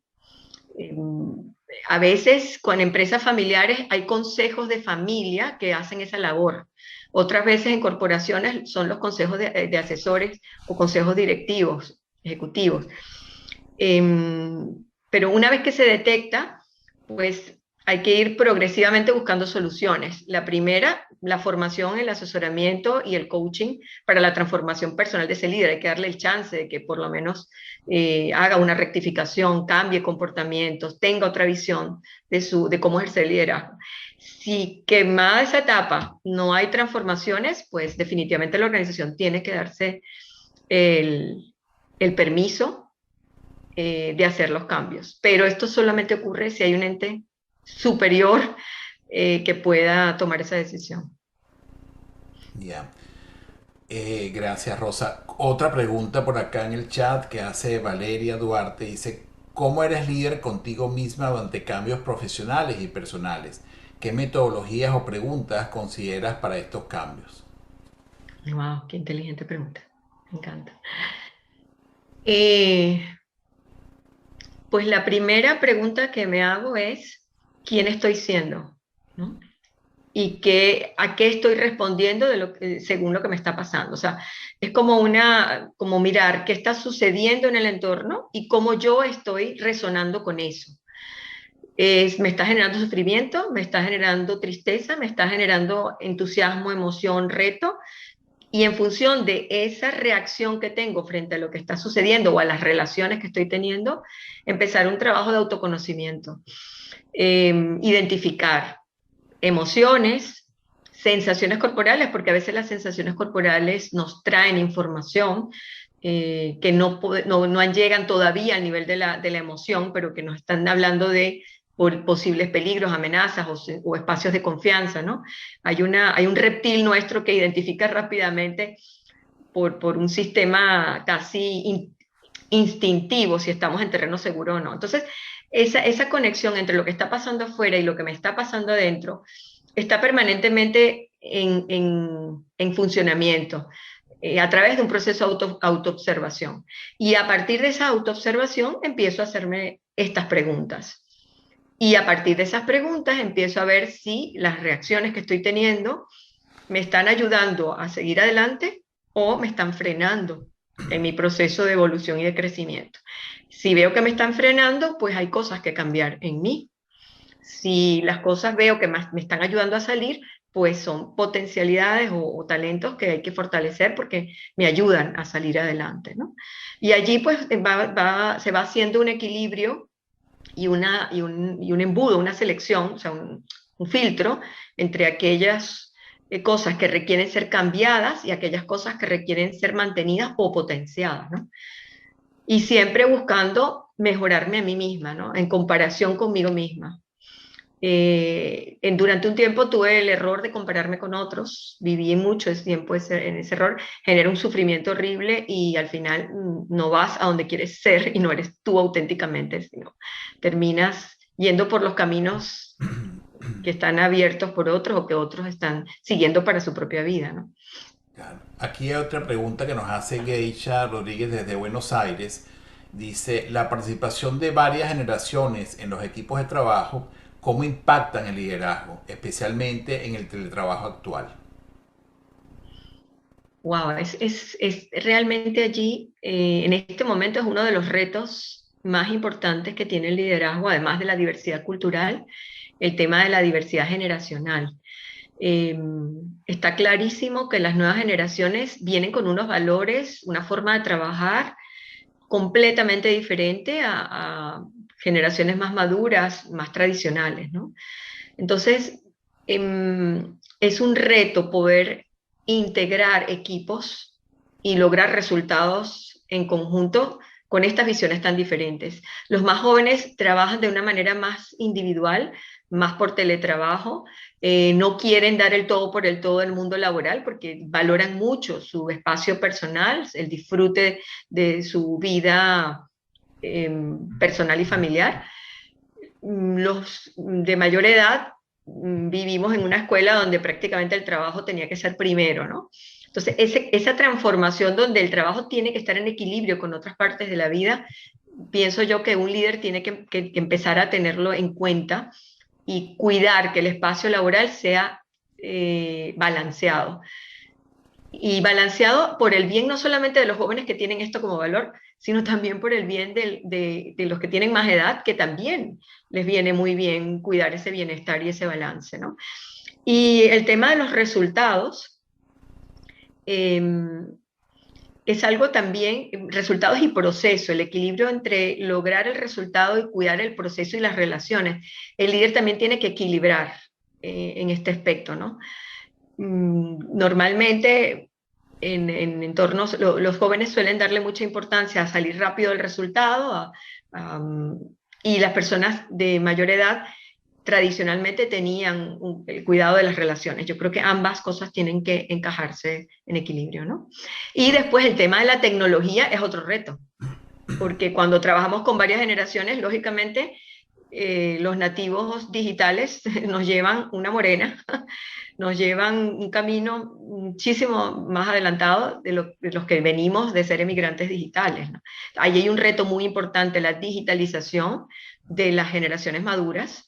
A veces con empresas familiares hay consejos de familia que hacen esa labor. Otras veces en corporaciones son los consejos de asesores o consejos directivos, ejecutivos. Pero una vez que se detecta, pues hay que ir progresivamente buscando soluciones. La primera, la formación, el asesoramiento y el coaching para la transformación personal de ese líder. Hay que darle el chance de que por lo menos haga una rectificación, cambie comportamientos, tenga otra visión de cómo ejercer el liderazgo. Si quemada esa etapa no hay transformaciones, pues definitivamente la organización tiene que darse el permiso de hacer los cambios. Pero esto solamente ocurre si hay un ente superior que pueda tomar esa decisión. Ya. Gracias, Rosa. Otra pregunta por acá en el chat que hace Valeria Duarte. Dice, ¿cómo eres líder contigo misma ante cambios profesionales y personales? ¿Qué metodologías o preguntas consideras para estos cambios? Wow, qué inteligente pregunta. Me encanta. Pues la primera pregunta que me hago es, ¿quién estoy siendo? ¿No? Y a qué estoy respondiendo según lo que me está pasando. O sea, es como mirar qué está sucediendo en el entorno y cómo yo estoy resonando con eso. ¿Me está generando sufrimiento? ¿Me está generando tristeza? ¿Me está generando entusiasmo, emoción, reto? Y en función de esa reacción que tengo frente a lo que está sucediendo o a las relaciones que estoy teniendo, empezar un trabajo de autoconocimiento. Identificar emociones, sensaciones corporales, porque a veces las sensaciones corporales nos traen información que no llegan todavía al nivel de la emoción, pero que nos están hablando de posibles peligros, amenazas o espacios de confianza, ¿no? Hay un reptil nuestro que identifica rápidamente por un sistema casi instintivo si estamos en terreno seguro o no. Entonces, esa conexión entre lo que está pasando afuera y lo que me está pasando adentro está permanentemente en funcionamiento a través de un proceso de autoobservación. Y a partir de esa autoobservación empiezo a hacerme estas preguntas. Y a partir de esas preguntas empiezo a ver si las reacciones que estoy teniendo me están ayudando a seguir adelante o me están frenando en mi proceso de evolución y de crecimiento. Si veo que me están frenando, pues hay cosas que cambiar en mí. Si las cosas veo que me están ayudando a salir, pues son potencialidades o talentos que hay que fortalecer porque me ayudan a salir adelante, ¿no? Y allí pues se va haciendo un equilibrio y un embudo, una selección, o sea, un filtro entre aquellas cosas que requieren ser cambiadas y aquellas cosas que requieren ser mantenidas o potenciadas, ¿no? Y siempre buscando mejorarme a mí misma, ¿no? En comparación conmigo misma. Durante un tiempo tuve el error de compararme con otros, viví mucho ese tiempo en ese error, genera un sufrimiento horrible y al final no vas a donde quieres ser y no eres tú auténticamente, sino terminas yendo por los caminos que están abiertos por otros o que otros están siguiendo para su propia vida, ¿no? Claro. Aquí hay otra pregunta que nos hace Geisha Rodríguez desde Buenos Aires. Dice, la participación de varias generaciones en los equipos de trabajo, ¿cómo impactan el liderazgo, especialmente en el teletrabajo actual? Wow, es realmente allí, en este momento es uno de los retos más importantes que tiene el liderazgo, además de la diversidad cultural, el tema de la diversidad generacional. Está clarísimo que las nuevas generaciones vienen con unos valores, una forma de trabajar completamente diferente a generaciones más maduras, más tradicionales, ¿no? Entonces, es un reto poder integrar equipos y lograr resultados en conjunto con estas visiones tan diferentes. Los más jóvenes trabajan de una manera más individual, más por teletrabajo, no quieren dar el todo por el todo en el mundo laboral porque valoran mucho su espacio personal, el disfrute de su vida personal y familiar. Los de mayor edad vivimos en una escuela donde prácticamente el trabajo tenía que ser primero, ¿no? Entonces, esa transformación donde el trabajo tiene que estar en equilibrio con otras partes de la vida pienso yo que un líder tiene que empezar a tenerlo en cuenta y cuidar que el espacio laboral sea balanceado. Y balanceado por el bien no solamente de los jóvenes que tienen esto como valor, sino también por el bien de los que tienen más edad, que también les viene muy bien cuidar ese bienestar y ese balance, ¿no? Y el tema de los resultados, es algo también, resultados y proceso, el equilibrio entre lograr el resultado y cuidar el proceso y las relaciones. El líder también tiene que equilibrar en este aspecto, ¿no? Normalmente en entornos, los jóvenes suelen darle mucha importancia a salir rápido del resultado, y las personas de mayor edad tradicionalmente tenían el cuidado de las relaciones. Yo creo que ambas cosas tienen que encajarse en equilibrio, ¿no? Y después el tema de la tecnología es otro reto, porque cuando trabajamos con varias generaciones, lógicamente, los nativos digitales nos llevan una morena, nos llevan un camino muchísimo más adelantado de los que venimos de ser emigrantes digitales, ¿no? Ahí hay un reto muy importante, la digitalización de las generaciones maduras,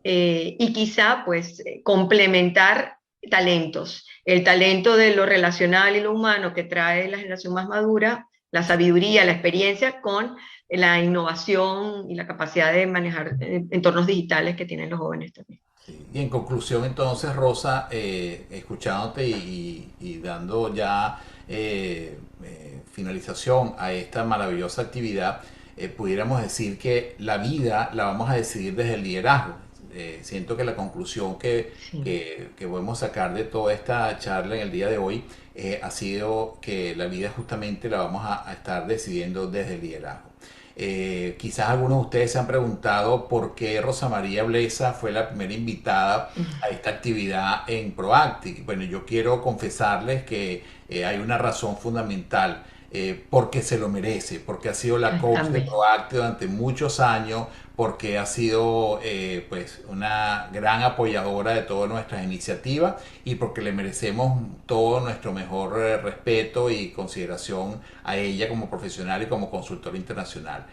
y quizá pues complementar talentos, el talento de lo relacional y lo humano que trae la generación más madura, la sabiduría, la experiencia, con la innovación y la capacidad de manejar entornos digitales que tienen los jóvenes también. Sí. Y en conclusión, entonces, Rosa, escuchándote y dando ya finalización a esta maravillosa actividad, pudiéramos decir que la vida la vamos a decidir desde el liderazgo. Siento que la conclusión Sí, que podemos sacar de toda esta charla en el día de hoy ha sido que la vida justamente la vamos a estar decidiendo desde el liderazgo. Quizás algunos de ustedes se han preguntado por qué Rosa María Blesa fue la primera invitada a esta actividad en Proactive. Bueno, yo quiero confesarles que hay una razón fundamental, porque se lo merece, porque ha sido la coach de también. Proactive durante muchos años, porque ha sido pues una gran apoyadora de todas nuestras iniciativas y porque le merecemos todo nuestro mejor respeto y consideración a ella como profesional y como consultora internacional.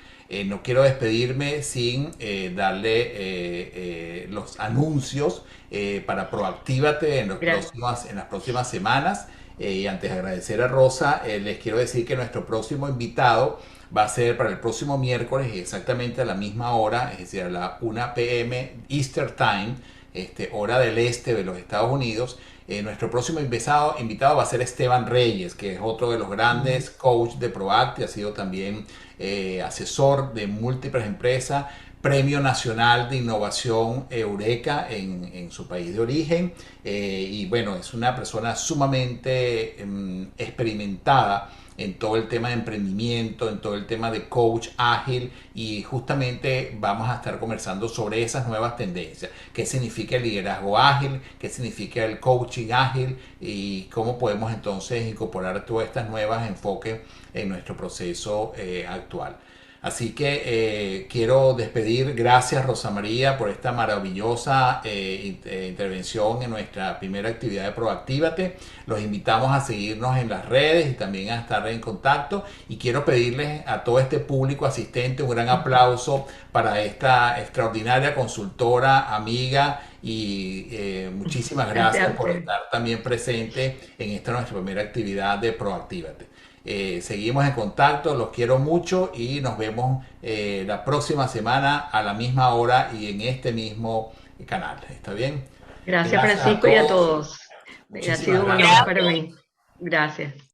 No quiero despedirme sin darle los anuncios para Proactívate Gracias. en las próximas semanas. Y antes de agradecer a Rosa, les quiero decir que nuestro próximo invitado va a ser para el próximo miércoles exactamente a la misma hora, es decir, a la 1 p.m. Eastern Time, hora del este de los Estados Unidos. Nuestro próximo invitado va a ser Esteban Reyes, que es otro de los grandes coaches de Proactive, ha sido también asesor de múltiples empresas, Premio Nacional de Innovación Eureka en su país de origen, y bueno, es una persona sumamente experimentada en todo el tema de emprendimiento, en todo el tema de coach ágil, y justamente vamos a estar conversando sobre esas nuevas tendencias. ¿Qué significa el liderazgo ágil? ¿Qué significa el coaching ágil? Y cómo podemos entonces incorporar todas estas nuevas enfoques en nuestro proceso actual. Así que quiero despedir. Gracias, Rosa María, por esta maravillosa intervención en nuestra primera actividad de Proactívate. Los invitamos a seguirnos en las redes y también a estar en contacto. Y quiero pedirles a todo este público asistente un gran aplauso para esta extraordinaria consultora, amiga, y muchísimas Gracias a gracias por ustedes. estar también presente en esta nuestra primera actividad de Proactívate. Seguimos en contacto, los quiero mucho y nos vemos la próxima semana a la misma hora y en este mismo canal. ¿Está bien? Gracias, Gracias a Francisco, y a todos. todos. Ha Muchísimas sido un honor gracias. para mí. Gracias.